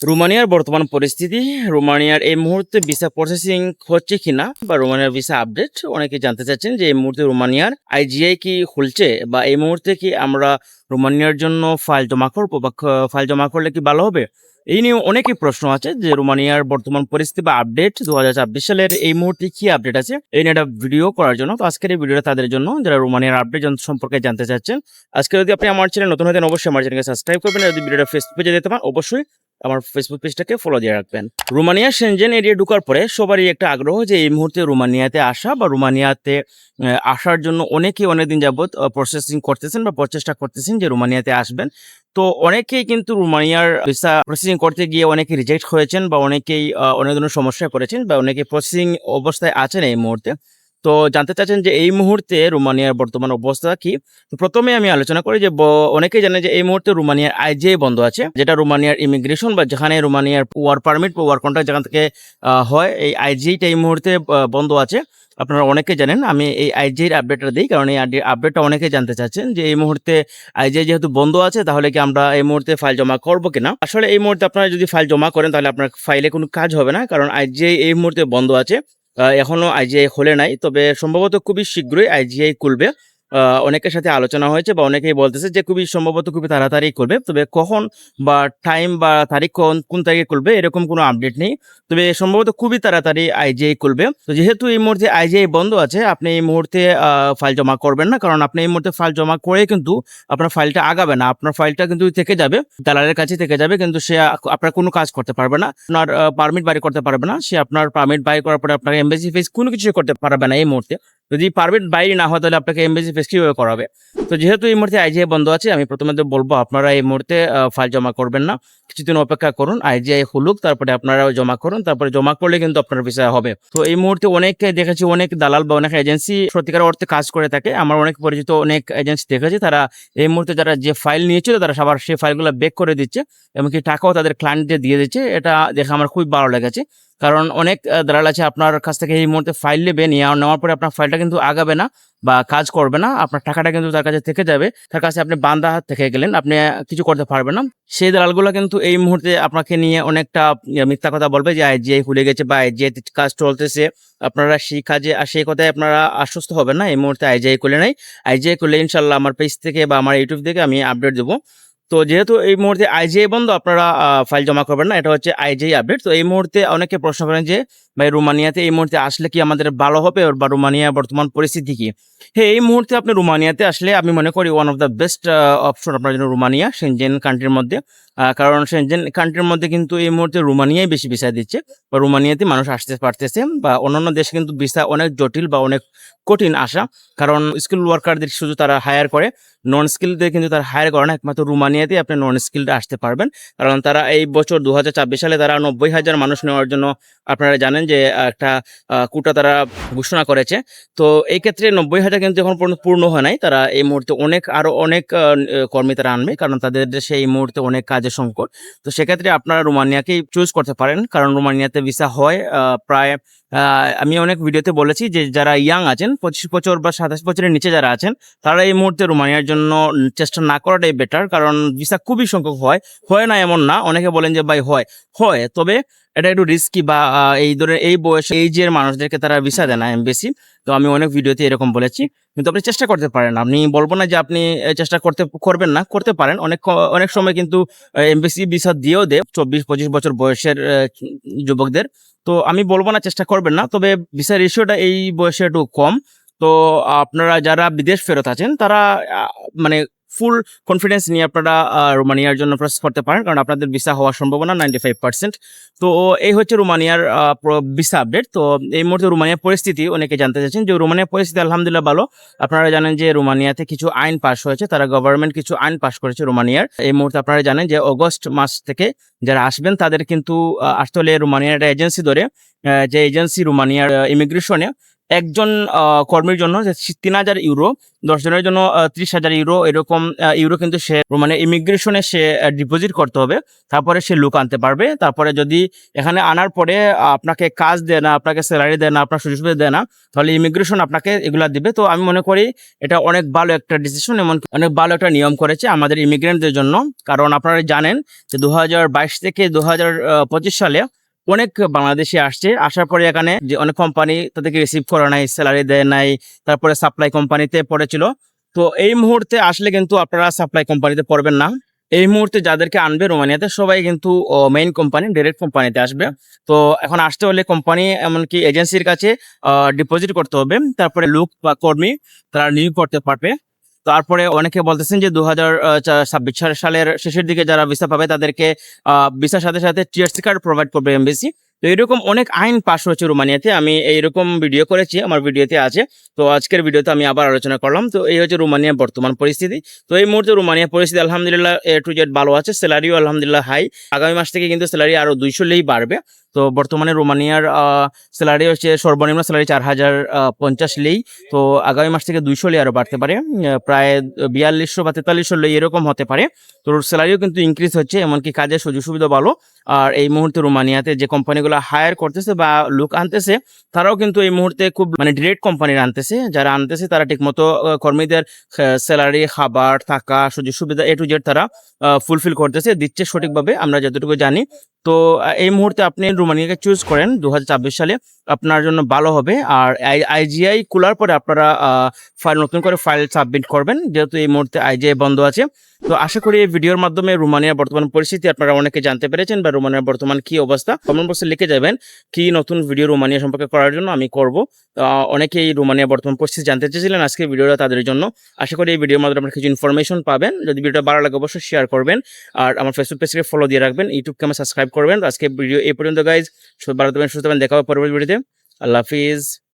রোমানিয়ার বর্তমান পরিস্থিতি, রোমানিয়ার এই মুহূর্তে ভিসা প্রসেসিং হচ্ছে কিনা বা রোমানিয়ার ভিসা আপডেট অনেকে জানতে চাচ্ছেন যে এই মুহূর্তে রোমানিয়ার আইজিআই কি খুলছে বা এই মুহূর্তে কি আমরা রোমানিয়ার জন্য ফাইল জমা করবো বা ফাইল জমা করলে কি ভালো হবে। এই নিয়ে অনেকই প্রশ্ন আছে যে রোমানিয়ার বর্তমান পরিস্থিতি বা আপডেট 2024 সালের এই মুহূর্তে কি আপডেট আছে এই নিয়ে একটা ভিডিও করার জন্য। তো আজকের এই ভিডিওটা তাদের জন্য যারা রোমানিয়ার আপডেট সম্পর্কে জানতে চাচ্ছেন। আজকে যদি আপনি আমার চ্যানেল নতুন হতেন অবশ্যই আমার চ্যানেলকে সাবস্ক্রাইব করবেন, যদি ভিডিওটা ফেসবুক পেজে দিতে পারেন অবশ্যই আমার ফেসবুক পেজটাকে ফলো দিয়ে রাখবেন। রোমানিয়া সেনজেন এরিয়া ঢোকার পরে সবারই একটা আগ্রহ যে এই মুহূর্তে রোমানিয়াতে আসা বা রোমানিয়াতে আসার জন্য অনেকেই অনেকদিন যাবত প্রসেসিং করতেছেন বা প্রচেষ্টা করতেছেন যে রোমানিয়াতে আসবেন। তো অনেকেই কিন্তু রোমানিয়ার ভিসা প্রসেসিং করতে গিয়ে অনেকে রিজেক্ট হয়েছেন বা অনেকেই অনেক ধরনের সমস্যায় পড়েছেন বা অনেকে প্রসেসিং অবস্থায় আছেন এই মুহূর্তে। তো জানতে চাচ্ছেন যে এই মুহূর্তে রোমানিয়ার বর্তমান অবস্থা কি। তো প্রথমে আমি আলোচনা করি যে অনেকেই জানে যে এই মুহূর্তে রোমানিয়ার আইজিআই বন্ধ আছে, যেটা রোমানিয়ার ইমিগ্রেশন বা যেখানে রোমানিয়ার ওয়ার্ক পারমিট বা ওয়ার্ক কন্ট্রাক্ট যেখান থেকে হয়, এই আইজিআইটা এই মুহূর্তে বন্ধ আছে। আপনারা অনেকে জানেন, আমি এই আইজিআইয়ের আপডেটটা দিই কারণ এই আপডেটটা অনেকে জানতে চাচ্ছেন যে এই মুহূর্তে আইজিআই যেহেতু বন্ধ আছে তাহলে কি আমরা এই মুহূর্তে ফাইল জমা করবো কিনা। আসলে এই মুহূর্তে আপনারা যদি ফাইল জমা করেন তাহলে আপনার ফাইলে কোনো কাজ হবে না, কারণ আইজিআই এই মুহূর্তে বন্ধ আছে। এখনো আইজিআই খোলে নাই, তবে সম্ভবত খুবই শীঘ্রই আইজিআই খুলবে। অনেকের সাথে আলোচনা হয়েছে বা অনেকেই বলতেছে যে খুবই সম্ভবত খুবই তাড়াতাড়ি করবে, তবে কখন বা টাইম বা তারিখ কোন তারিখে খুলবে এরকম কোনো আপডেট নেই। তবে সম্ভবত খুবই তাড়াতাড়ি আইজিআই খুলবে। তো যেহেতু এই মুহূর্তে আইজিআই বন্ধ আছে, আপনি এই মুহূর্তে ফাইল জমা করবেন না, কারণ আপনি এই মুহূর্তে ফাইল জমা করে কিন্তু আপনার ফাইলটা আগাবে না, আপনার ফাইলটা কিন্তু থেকে যাবে, দালালের কাছে থেকে যাবে, কিন্তু সে আপনার কোনো কাজ করতে পারবে না, আপনার পারমিট বাড়ি করতে পারবে না। সে আপনার পারমিট বাই করার পরে আপনাকে এমবেসি ফেস কোনো কিছু করতে পারবে না এই মুহূর্তে। যদি পারমিট বাইরে না হয় তাহলে আপনাকে এমবেসি ফেস কিভাবে করাবে। তো যেহেতু এই মুহূর্তে আইজিআই বন্ধ আছে, আমি প্রথমে বলবো আপনারা এই মুহূর্তে ফাইল জমা করবেন না, কিছুদিন অপেক্ষা করুন, আইজিআই খুলুক, তারপরে আপনারা জমা করুন, তারপরে জমা করলে কিন্তু আপনার ভিসা হবে। তো এই মুহূর্তে অনেককে দেখেছি, অনেক দালাল বা অনেক এজেন্সি সত্যিকার অর্থে কাজ করে থাকে। আমার অনেক পরিচিত অনেক এজেন্সি দেখেছি, তারা এই মুহূর্তে যারা যে ফাইল নিয়েছিল তারা সবার সেই ফাইলগুলো বেক করে দিচ্ছে, এমনকি টাকাও তাদের ক্লায়েন্টদের দিয়ে দিচ্ছে। এটা দেখে আমার খুবই ভালো লেগেছে, কারণ অনেক দালাল আছে আপনার কাছ থেকে এই মুহূর্তে ফাইল নেবে, নেওয়ার পরে আপনার ফাইলটা কিন্তু আগাবে না বা কাজ করবে না, আপনার টাকাটা কিন্তু তার কাছে থেকে যাবে, তার কাছে আপনি বান্দা হাত থেকে গেলেন, আপনি কিছু করতে পারবেন না। সেই দালালগুলো কিন্তু এই মুহূর্তে আপনাকে নিয়ে অনেকটা মিথ্যা কথা বলবে যে আইজিআই খুলে গেছে বা আইজিআই কাজ চলতেছে, আপনারা সেই কাজে আর সেই কথায় আপনারা আশ্বস্ত হবেন না। এই মুহূর্তে আইজিআই খুলে নাই, আইজিআই খুলে ইনশাল্লাহ আমার পেজ থেকে বা আমার ইউটিউব থেকে আমি আপডেট দেবো। তো যেহেতু এই মুহূর্তে আইজিআই বন্ধ, আপনারা ফাইল জমা করবেন না, এটা হচ্ছে আইজিআই আপডেট। তো এই মুহূর্তে অনেকে প্রশ্ন করেন যে ভাই রোমানিয়াতে এই মুহূর্তে আসলে কি আমাদের ভালো হবে বা রোমানিয়ার বর্তমান পরিস্থিতি কি। হ্যাঁ, এই মুহূর্তে আপনি রোমানিয়াতে আসলে আমি মনে করি one of the best option আপনার জন্য রোমানিয়া, সেনজেন কান্ট্রির মধ্যে। কারণ সেনজেন কান্ট্রির মধ্যে কিন্তু এই মুহূর্তে রোমানিয়াই বেশি ভিসা দিচ্ছে বা রোমানিয়াতে মানুষ আসতে পারতেছে, বা অন্যান্য দেশে কিন্তু ভিসা অনেক জটিল বা অনেক কঠিন আসা, কারণ স্কিল ওয়ার্কারদের শুধু তারা হায়ার করে, নন স্কিলদের কিন্তু তারা হায়ার করে না। একমাত্র রোমানিয়াতে আপনি নন স্কিলটা আসতে পারবেন, কারণ তারা এই বছর 2024 সালে তারা 90,000 মানুষ নেওয়ার জন্য আপনারা জানেন যে একটা কোটা তারা ঘোষণা করেছে। তো এই ক্ষেত্রে 90,000 কিন্তু এখন পর্যন্ত পূর্ণ হয় নাই, তারা এই মুহূর্তে আরো অনেক কর্মী তারা আনবে, কারণ তাদের দেশে এই মুহূর্তে অনেক কাজের সংকট। তো সেক্ষেত্রে আপনারা রোমানিয়াকেই চুজ করতে পারেন, কারণ রোমানিয়াতে ভিসা হয় প্রায় আমি অনেক ভিডিওতে বলেছি যে যারা ইয়াং আছেন, 25 বছর বা 27 বছরের নিচে যারা আছেন, তারা এই মুহূর্তে রোমানিয়ার জন্য চেষ্টা না করাটাই বেটার, কারণ ভিসা খুবই সংখ্যক হয় না এমন না। অনেকে বলেন যে ভাই হয়, তবে এটা একটু রিস্কি বা এই ধরনের এই বয়সে এইজের মানুষদেরকে তারা ভিসা দেয় না এমবেসি। তো আমি অনেক ভিডিওতে এরকম বলেছি, কিন্তু আপনি চেষ্টা করতে পারেন। আমি বলবো না যে আপনি চেষ্টা করবেন না, করতে পারেন। অনেক সময় কিন্তু এমবেসি ভিসা দিয়েও দেয় 24-25 বছর বয়সের যুবকদের। তো আমি বলবো না চেষ্টা করবেন না, তবে ভিসা রেশিওটা এই বয়সে একটু কম। তো আপনারা যারা বিদেশ ফেরত আছেন তারা মানে ফুল কনফিডেন্স নিয়ে আপনারা রোমানিয়ার জন্য প্রসেস করতে পারেন, কারণ আপনাদের ভিসা হওয়ার সম্ভাবনা 95%। তো এই হচ্ছে রোমানিয়ার ভিসা আপডেট। তো এই মুহূর্তে রোমানিয়ার পরিস্থিতি অনেকে জানতে চাচ্ছেন যে রোমানিয়ার পরিস্থিতি আলহামদুলিল্লাহ ভালো। আপনারা জানেন যে রোমানিয়াতে কিছু আইন পাস হয়েছে, তারা গভর্নমেন্ট কিছু আইন পাস করেছে রোমানিয়ার। এই মুহূর্তে আপনারা জানেন যে অগস্ট মাস থেকে যারা আসবেন তাদের কিন্তু আসতে হলে রোমানিয়ার একটা এজেন্সি ধরে, যে এজেন্সি রোমানিয়ার ইমিগ্রেশনে একজন কর্মীর জন্য যে ৩,০০০ ইউরো, ১০ জনের জন্য ৩০,০০০ ইউরো, এরকম ইউরো কিন্তু সে মানে ইমিগ্রেশনে সে ডিপোজিট করতে হবে, তারপরে সে লোক আনতে পারবে। তারপরে যদি এখানে আনার পরে আপনাকে কাজ দেয় না, আপনাকে স্যালারি দেয় না, আপনার সুযোগ সুবিধা দেয় না, তাহলে ইমিগ্রেশন আপনাকে এগুলা দিবে। তো আমি মনে করি এটা অনেক ভালো একটা ডিসিশন, এমন অনেক ভালো একটা নিয়ম করেছে আমাদের ইমিগ্রেন্টদের জন্য। কারণ আপনারা জানেন যে ২০২২ থেকে ২০২৫ সালে অনেক বাংলাদেশি আসছে, আসার পরে এখানে যে অনেক কোম্পানি তাদেরকে রিসিভ করে নাই, স্যালারি দেয় নাই, তারপরে সাপ্লাই কোম্পানিতে পড়েছিল। তো এই মুহূর্তে আসলে কিন্তু আপনারা সাপ্লাই কোম্পানিতে পড়বেন না। এই মুহূর্তে যাদেরকে আনবে রোমানিয়াতে সবাই কিন্তু মেইন কোম্পানি, ডাইরেক্ট কোম্পানিতে আসবে। তো এখন আসতে হলে কোম্পানি এমনকি এজেন্সির কাছে ডিপোজিট করতে হবে, তারপরে লোক বা কর্মী তারা নিয়োগ করতে পারবে। তারপরে অনেকে বলতেছেন যে ২০২৬ সালের শেষের দিকে যারা ভিসা পাবে তাদেরকে ভিসার সাথে সাথে টিআরসি কার্ড প্রোভাইড করবে এমবেসি। তো এরকম অনেক আইন পাস হয়েছে রোমানিয়াতে, আমি এইরকম ভিডিও করেছি, আমার ভিডিওতে আছে। তো আজকের ভিডিওতে আমি আবার আলোচনা করলাম। তো এই হচ্ছে রোমানিয়ার বর্তমান পরিস্থিতি। তো এই মুহূর্তে রোমানিয়ার পরিস্থিতি আলহামদুলিল্লাহ এ টু জেড ভালো আছে, স্যালারিও আলহামদুলিল্লাহ হাই। আগামী মাস থেকে কিন্তু স্যালারি আরো ২০০ লেই বাড়বে। তো বর্তমানে রোমানিয়ার স্যালারি হচ্ছে সর্বনিম্ন স্যালারি ৪,০৫০ লেই। তো আগামী মাস থেকে ২০০ লে আরো বাড়তে পারে, প্রায় ৪২০০ বা ৪৩০০ লে এরকম হতে পারে। তো স্যালারিও কিন্তু ইনক্রিজ হচ্ছে, এমনকি কাজের সুযোগ সুবিধা ভালো। আর এই মুহূর্তে রোমানিয়াতে যে কোম্পানিগুলো হায়ার করতেছে বা লোক আনতেছে, তারাও কিন্তু এই মুহূর্তে খুব মানে ডিরেক্ট কোম্পানির আনতেছে। যারা আনতেছে তারা ঠিকমতো কর্মীদের স্যালারি, খাবার, থাকা, সুযোগ সুবিধা এ টু জেড তারা ফুলফিল করতেছে, দিচ্ছে সঠিকভাবে, আমরা যতটুকু জানি। তো এই মুহূর্তে আপনি রোমানিয়াকে চুজ করেন ২০২৬ সালে, আপনার জন্য ভালো হবে। আর আইজিআই খোলার পরে আপনারা নতুন করে ফাইল সাবমিট করবেন, যেহেতু এই মুহূর্তে আইজিআই বন্ধ আছে। তো আশা করি এই ভিডিওর মাধ্যমে রোমানিয়ার বর্তমান পরিস্থিতি আপনারা অনেকে জানতে পেরেছেন, বা রোমানিয়ার বর্তমান কি অবস্থা। কমেন্ট বক্সে লিখে যাবেন কি নতুন ভিডিও রোমানিয়া সম্পর্কে করার জন্য আমি করব। অনেকেই রোমানিয়ার বর্তমান পরিস্থিতি জানতে চেয়েছিলেন, আজকে ভিডিওটা তাদের জন্য। আশা করি এই ভিডিওর মাধ্যমে আপনারা কিছু ইনফরমেশন পাবেন। যদি ভিডিওটা ভালো লাগে অবশ্যই শেয়ার করবেন, আর আমার ফেসবুক পেজকে ফলো দিয়ে রাখবেন, ইউটিউবকে আমার সাবস্ক্রাইব করবেন। তো আজকে ভিডিও এই পর্যন্ত গাইজ, ভালো থাকবেন, সুস্থ থাকবেন, দেখা হবে পরবর্তী ভিডিওতে। আল্লাহ হাফিজ।